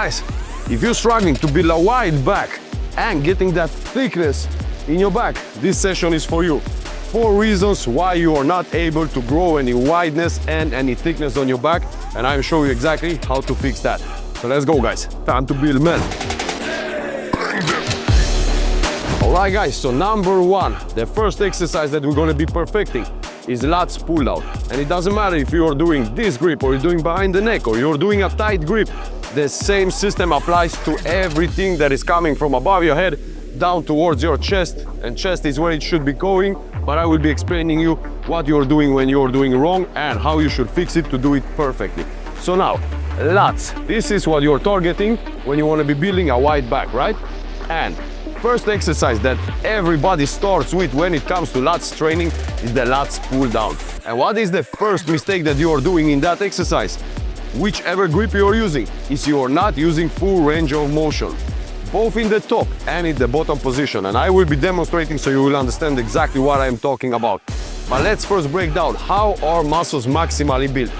Guys, if you're struggling to build a wide back and getting that thickness in your back, this session is for you. 4 reasons why you are not able to grow any wideness and any thickness on your back, and I'm showing you exactly how to fix that. So let's go, guys. Time to build men. Alright guys, so number 1, the first exercise that we're going to be perfecting is lats pull down. And it doesn't matter if you're doing this grip or you're doing behind the neck or you're doing a tight grip, the same system applies to everything that is coming from above your head down towards your chest, and chest is where it should be going, but I will be explaining you what you're doing when you're doing wrong and how you should fix it to do it perfectly. So now, lats, this is what you're targeting when you want to be building a wide back, right? And first exercise that everybody starts with when it comes to lats training is the lats pull down. And what is the first mistake that you are doing in that exercise? Whichever grip you are using, is you are not using full range of motion, both in the top and in the bottom position. And I will be demonstrating so you will understand exactly what I'm talking about. But let's first break down how our muscles maximally built.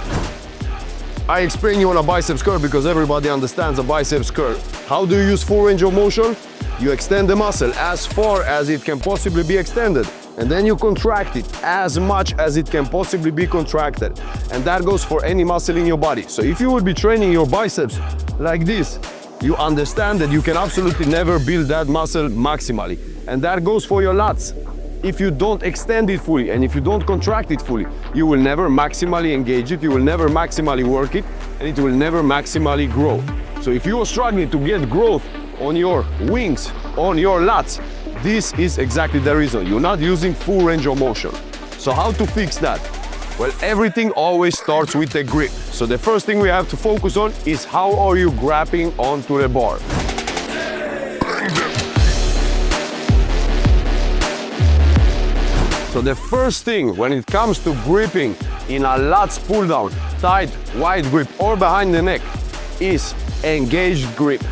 I explain you on a biceps curl because everybody understands a biceps curl. How do you use full range of motion? You extend the muscle as far as it can possibly be extended, and then you contract it as much as it can possibly be contracted. And that goes for any muscle in your body. So if you would be training your biceps like this, you understand that you can absolutely never build that muscle maximally. And that goes for your lats. If you don't extend it fully and if you don't contract it fully, you will never maximally engage it, you will never maximally work it, and it will never maximally grow. So if you are struggling to get growth on your wings, on your lats, this is exactly the reason. You're not using full range of motion. So how to fix that? Well, everything always starts with the grip. So the first thing we have to focus on is how are you grabbing onto the bar. So the first thing when it comes to gripping in a lats pull down, tight, wide grip or behind the neck is engaged grip.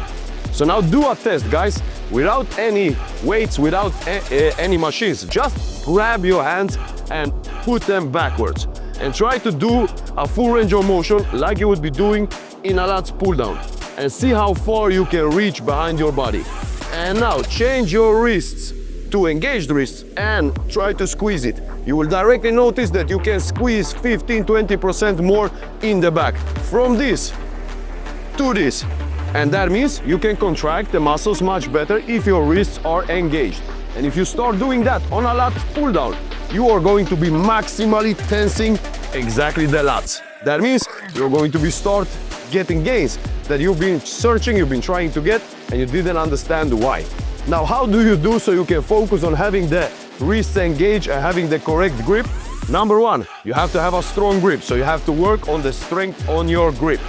So now do a test, guys, without any weights, without any machines. Just grab your hands and put them backwards and try to do a full range of motion like you would be doing in a lats pull down, and see how far you can reach behind your body. And now change your wrists to engaged wrists and try to squeeze it. You will directly notice that you can squeeze 15-20% more in the back from this to this. And that means you can contract the muscles much better if your wrists are engaged. And if you start doing that on a lats pull down, you are going to be maximally tensing exactly the lats. That means you're going to be start getting gains that you've been searching, you've been trying to get, and you didn't understand why. Now, how do you do so you can focus on having the wrists engaged and having the correct grip? Number 1, you have to have a strong grip. So you have to work on the strength on your grip.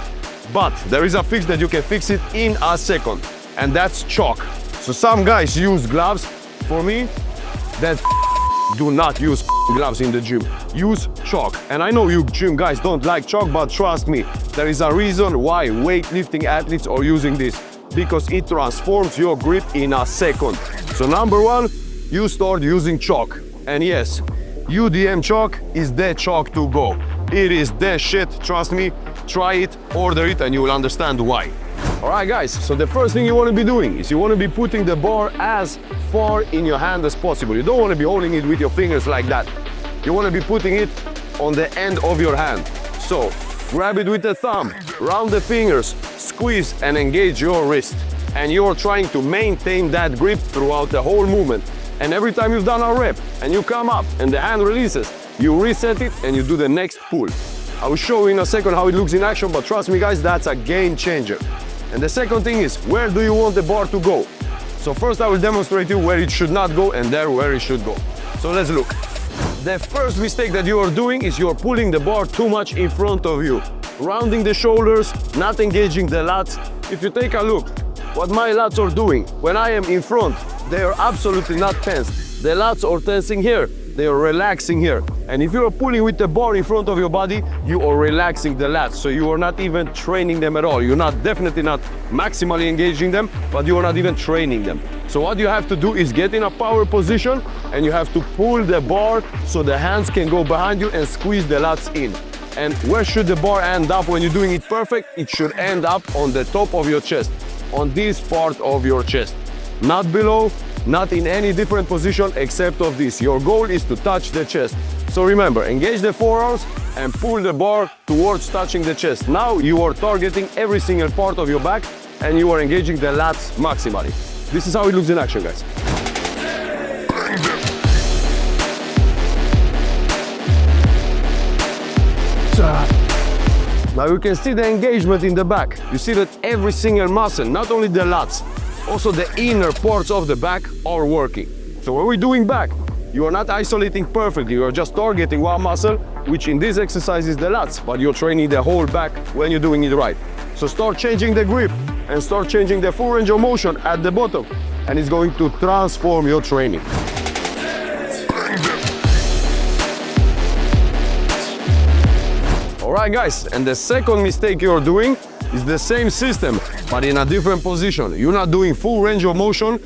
But there is a fix that you can fix it in a second, and that's chalk. So some guys use gloves. For me, that do not use gloves in the gym. Use chalk. And I know you gym guys don't like chalk, but trust me, there is a reason why weightlifting athletes are using this, because it transforms your grip in a second. So number 1, you start using chalk. And yes, UDM chalk is the chalk to go. It is the shit, trust me. Try it, order it, and you will understand why. Alright guys, so the first thing you want to be doing is you want to be putting the bar as far in your hand as possible. You don't want to be holding it with your fingers like that. You want to be putting it on the end of your hand. So grab it with the thumb, round the fingers, squeeze and engage your wrist. And you're trying to maintain that grip throughout the whole movement. And every time you've done a rep and you come up and the hand releases, you reset it and you do the next pull. I will show you in a second how it looks in action, but trust me guys, that's a game changer. And the second thing is, where do you want the bar to go? So first I will demonstrate you where it should not go and there where it should go. So let's look. The first mistake that you are doing is you're pulling the bar too much in front of you. Rounding the shoulders, not engaging the lats. If you take a look, what my lats are doing, when I am in front, they are absolutely not tense. The lats are tensing here. They are relaxing here. And if you are pulling with the bar in front of your body, you are relaxing the lats. So you are not even training them at all. You're definitely not maximally engaging them, but you are not even training them. So what you have to do is get in a power position and you have to pull the bar so the hands can go behind you and squeeze the lats in. And where should the bar end up when you're doing it perfect? It should end up on the top of your chest, on this part of your chest. Not below, not in any different position except of this. Your goal is to touch the chest. So remember, engage the forearms and pull the bar towards touching the chest. Now you are targeting every single part of your back and you are engaging the lats maximally. This is how it looks in action, guys. Now you can see the engagement in the back. You see that every single muscle, not only the lats, also the inner parts of the back are working. So when we're doing back, you are not isolating perfectly, you are just targeting one muscle, which in this exercise is the lats, but you're training the whole back when you're doing it right. So start changing the grip and start changing the full range of motion at the bottom, and it's going to transform your training. Alright guys, and the second mistake you're doing is the same system, but in a different position. You're not doing full range of motion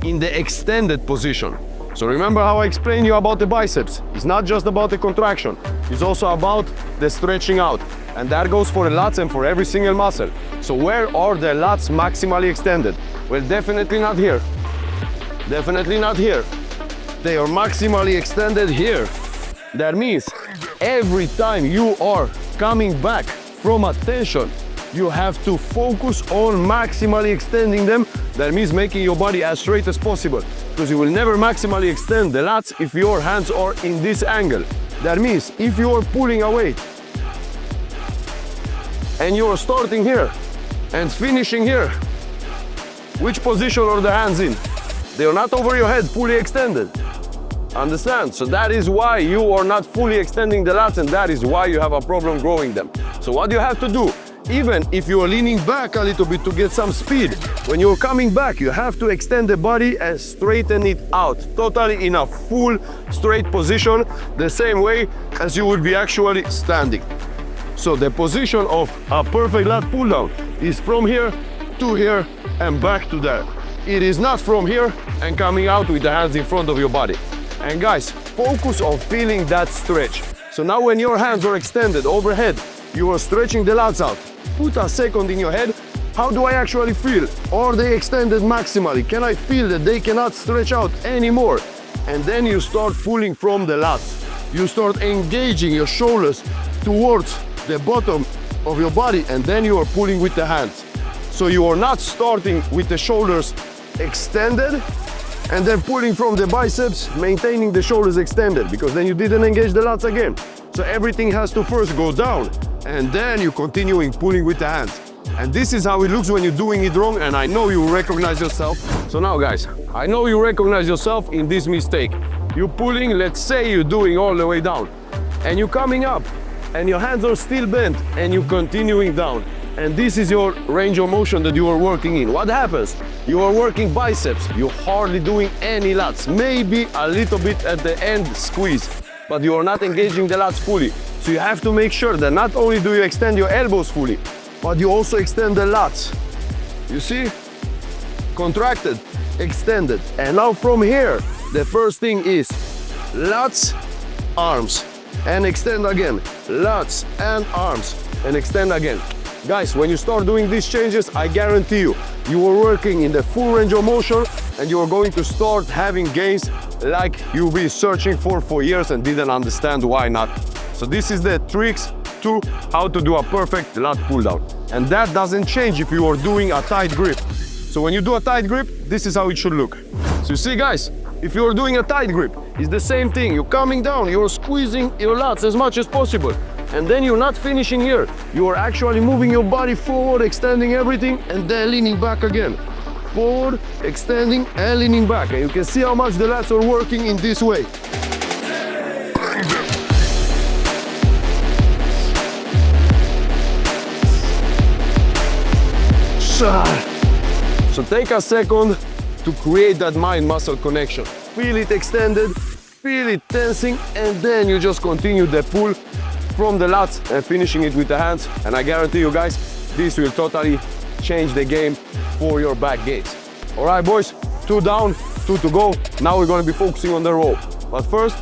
in the extended position. So remember how I explained you about the biceps. It's not just about the contraction, it's also about the stretching out. And that goes for the lats and for every single muscle. So where are the lats maximally extended? Well, definitely not here. Definitely not here. They are maximally extended here. That means every time you are coming back from a tension, you have to focus on maximally extending them. That means making your body as straight as possible, because you will never maximally extend the lats if your hands are in this angle. That means if you are pulling a weight and you are starting here and finishing here, which position are the hands in? They are not over your head, fully extended. Understand? So that is why you are not fully extending the lats, and that is why you have a problem growing them. So what you have to do, even if you are leaning back a little bit to get some speed, when you're coming back, you have to extend the body and straighten it out, totally in a full straight position, the same way as you would be actually standing. So the position of a perfect lat pull down is from here to here and back to there. It is not from here and coming out with the hands in front of your body. And guys, focus on feeling that stretch. So now when your hands are extended overhead, you are stretching the lats out. Put a second in your head. How do I actually feel? Are they extended maximally? Can I feel that they cannot stretch out anymore? And then you start pulling from the lats. You start engaging your shoulders towards the bottom of your body, and then you are pulling with the hands. So you are not starting with the shoulders extended and then pulling from the biceps, maintaining the shoulders extended, because then you didn't engage the lats again. So everything has to first go down, and then you continuing pulling with the hands. And this is how it looks when you're doing it wrong, and I know you recognize yourself. So now guys, I know you recognize yourself in this mistake. You're pulling, let's say you're doing all the way down, and you're coming up, and your hands are still bent, and you're continuing down. And this is your range of motion that you are working in. What happens? You are working biceps, you're hardly doing any lats, maybe a little bit at the end squeeze, but you are not engaging the lats fully. So you have to make sure that not only do you extend your elbows fully, but you also extend the lats. You see? Contracted, extended. And now from here, the first thing is lats, arms, and extend again. Lats and arms, and extend again. Guys, when you start doing these changes, I guarantee you, you are working in the full range of motion, and you are going to start having gains like you've been searching for years and didn't understand why not. So this is the tricks to how to do a perfect lat pull down. And that doesn't change if you are doing a tight grip. So when you do a tight grip, this is how it should look. So you see guys, if you're doing a tight grip, it's the same thing. You're coming down, you're squeezing your lats as much as possible. And then you're not finishing here. You are actually moving your body forward, extending everything, and then leaning back again. Forward, extending, and leaning back. And you can see how much the lats are working in this way. So take a second to create that mind-muscle connection. Feel it extended, feel it tensing, and then you just continue the pull from the lats and finishing it with the hands. And I guarantee you guys, this will totally change the game for your back gains. All right, boys, 2 down, 2 to go. Now we're gonna be focusing on the row. But first,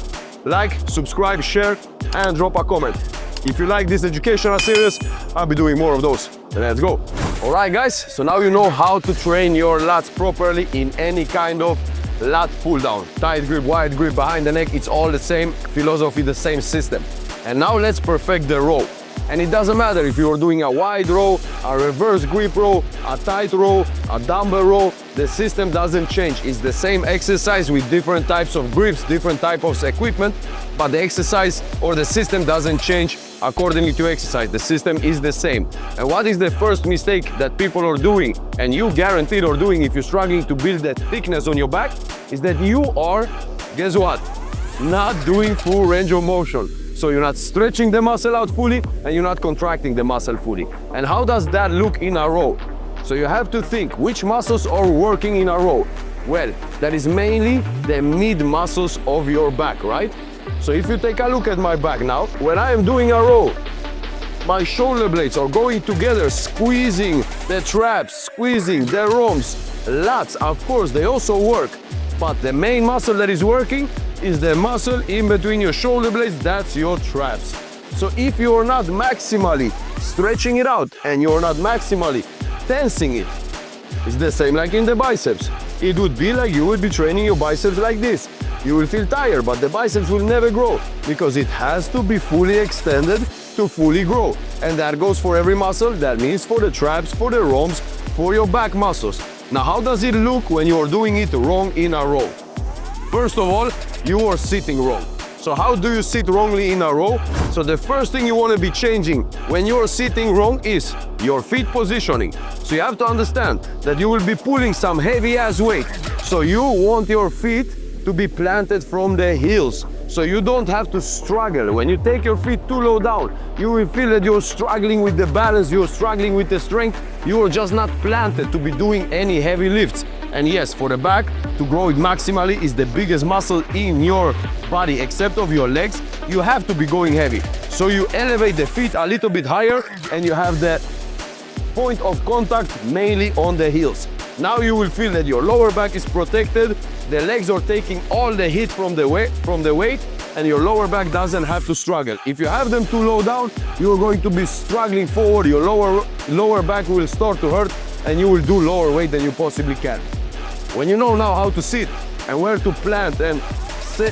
like, subscribe, share, and drop a comment. If you like this educational series, I'll be doing more of those. Let's go. All right, guys, so now you know how to train your lats properly in any kind of lat pull down. Tight grip, wide grip, behind the neck, it's all the same philosophy, the same system. And now let's perfect the row. And it doesn't matter if you're doing a wide row, a reverse grip row, a tight row, a dumbbell row, the system doesn't change. It's the same exercise with different types of grips, different types of equipment, but the exercise or the system doesn't change accordingly to exercise. The system is the same. And what is the first mistake that people are doing, and you guaranteed are doing if you're struggling to build that thickness on your back, is that you are, guess what, not doing full range of motion. So you're not stretching the muscle out fully and you're not contracting the muscle fully. And how does that look in a row? So you have to think which muscles are working in a row. Well, that is mainly the mid muscles of your back, right? So if you take a look at my back now, when I am doing a row, my shoulder blades are going together, squeezing the traps, squeezing the rhombs. Lats, of course, they also work, but the main muscle that is working is the muscle in between your shoulder blades, that's your traps. So if you're not maximally stretching it out and you're not maximally tensing it, it's the same like in the biceps. It would be like you would be training your biceps like this. You will feel tired, but the biceps will never grow because it has to be fully extended to fully grow. And that goes for every muscle. That means for the traps, for the rhombs, for your back muscles. Now, how does it look when you're doing it wrong in a row? First of all, you are sitting wrong. So how do you sit wrongly in a row? So the first thing you want to be changing when you're sitting wrong is your feet positioning. So you have to understand that you will be pulling some heavy ass weight. So you want your feet to be planted from the heels. So you don't have to struggle. When you take your feet too low down, you will feel that you're struggling with the balance, you're struggling with the strength. You are just not planted to be doing any heavy lifts. And yes, for the back, to grow it maximally is the biggest muscle in your body, except of your legs. You have to be going heavy. So you elevate the feet a little bit higher and you have the point of contact mainly on the heels. Now you will feel that your lower back is protected, the legs are taking all the heat from the weight, and your lower back doesn't have to struggle. If you have them too low down, you're going to be struggling forward, your lower back will start to hurt, and you will do lower weight than you possibly can. When you know now how to sit and where to plant and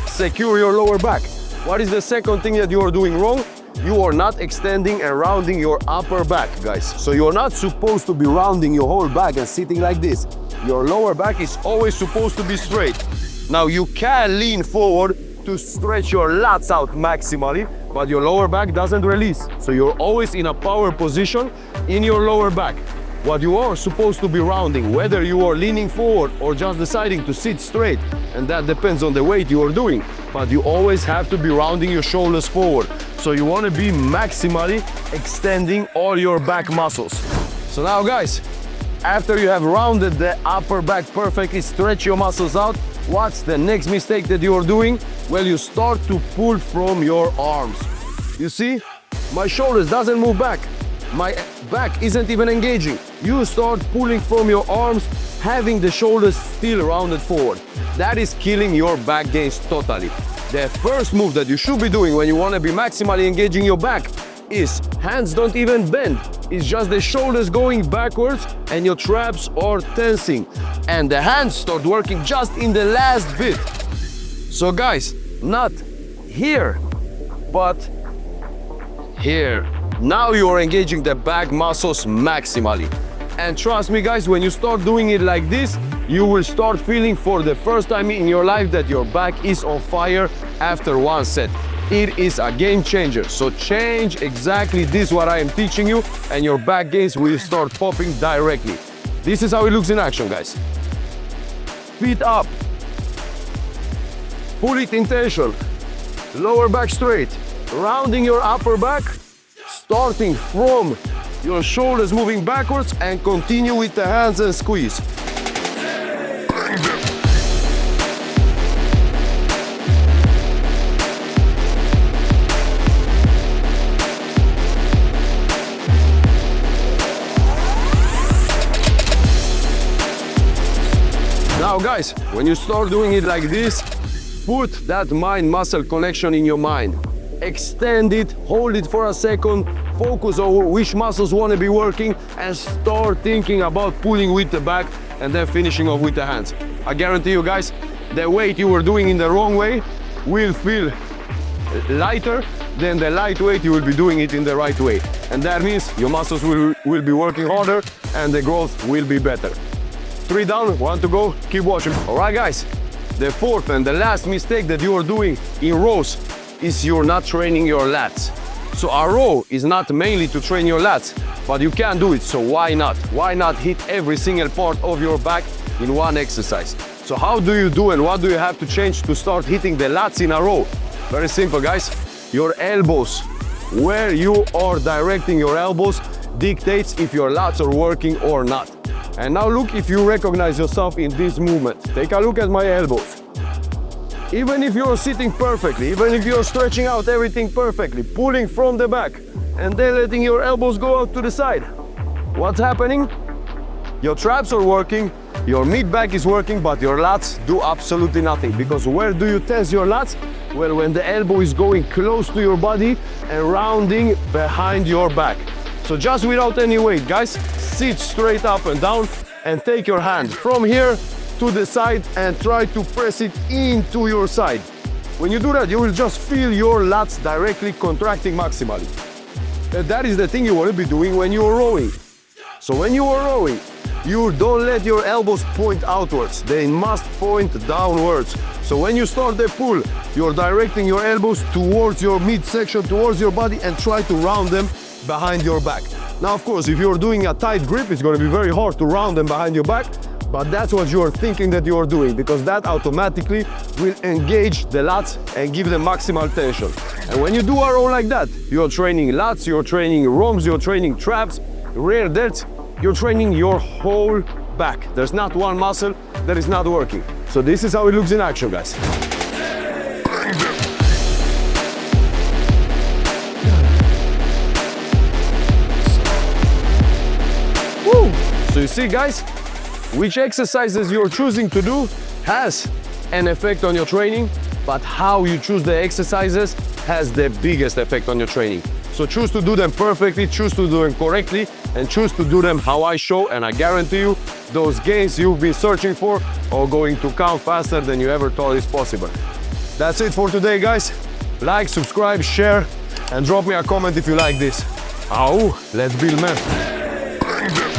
secure your lower back, what is the second thing that you are doing wrong? You are not extending and rounding your upper back, guys. So you're not supposed to be rounding your whole back and sitting like this. Your lower back is always supposed to be straight. Now you can lean forward to stretch your lats out maximally, but your lower back doesn't release. So you're always in a power position in your lower back. What you are supposed to be rounding, whether you are leaning forward or just deciding to sit straight, and that depends on the weight you are doing, but you always have to be rounding your shoulders forward. So you want to be maximally extending all your back muscles. So now, guys, after you have rounded the upper back perfectly, stretch your muscles out, what's the next mistake that you are doing? Well, you start to pull from your arms. You see, my shoulders doesn't move back. My back isn't even engaging. You start pulling from your arms, having the shoulders still rounded forward. That is killing your back gains totally. The first move that you should be doing when you want to be maximally engaging your back is hands don't even bend. It's just the shoulders going backwards and your traps are tensing. And the hands start working just in the last bit. So guys, not here, but here. Now you are engaging the back muscles maximally. And trust me, guys, when you start doing it like this, you will start feeling for the first time in your life that your back is on fire after one set. It is a game changer. So change exactly this what I am teaching you and your back gains will start popping directly. This is how it looks in action, guys. Feet up. Pull it in tension. Lower back straight. Rounding your upper back. Starting from your shoulders moving backwards and continue with the hands and squeeze. Now guys, when you start doing it like this, put that mind-muscle connection in your mind. extend it, hold it for a second, focus on which muscles want to be working, and start thinking about pulling with the back and then finishing off with the hands. I guarantee you guys, the weight you were doing in the wrong way will feel lighter than the light weight you will be doing it in the right way. And that means your muscles will be working harder and the growth will be better. 3 down, 1 to go, keep watching. All right guys, the fourth and the last mistake that you are doing in rows is you're not training your lats. So a row is not mainly to train your lats, but you can do it, so why not? Why not hit every single part of your back in one exercise? So how do you do and what do you have to change to start hitting the lats in a row? Very simple guys, your elbows, where you are directing your elbows dictates if your lats are working or not. And now look if you recognize yourself in this movement. Take a look at my elbows. Even if you're sitting perfectly, even if you're stretching out everything perfectly, pulling from the back and then letting your elbows go out to the side, what's happening? Your traps are working, your mid-back is working, but your lats do absolutely nothing. Because where do you test your lats? Well, when the elbow is going close to your body and rounding behind your back. So just without any weight, guys, sit straight up and down and take your hand from here to the side and try to press it into your side. When you do that, you will just feel your lats directly contracting maximally. And that is the thing you want to be doing when you are rowing. So when you are rowing, you don't let your elbows point outwards. They must point downwards. So when you start the pull, you're directing your elbows towards your midsection, towards your body, and try to round them behind your back. Now, of course, if you're doing a tight grip, it's going to be very hard to round them behind your back, but that's what you're thinking that you're doing, because that automatically will engage the lats and give them maximal tension. And when you do a row like that, you're training lats, you're training roms, you're training traps, rear delts, you're training your whole back. There's not one muscle that is not working. So this is how it looks in action, guys. Woo! So you see, guys, which exercises you're choosing to do has an effect on your training, but how you choose the exercises has the biggest effect on your training. So choose to do them perfectly, choose to do them correctly, and choose to do them how I show, and I guarantee you, those gains you've been searching for are going to come faster than you ever thought is possible. That's it for today, guys. Like, subscribe, share, and drop me a comment if you like this. Let's build, man.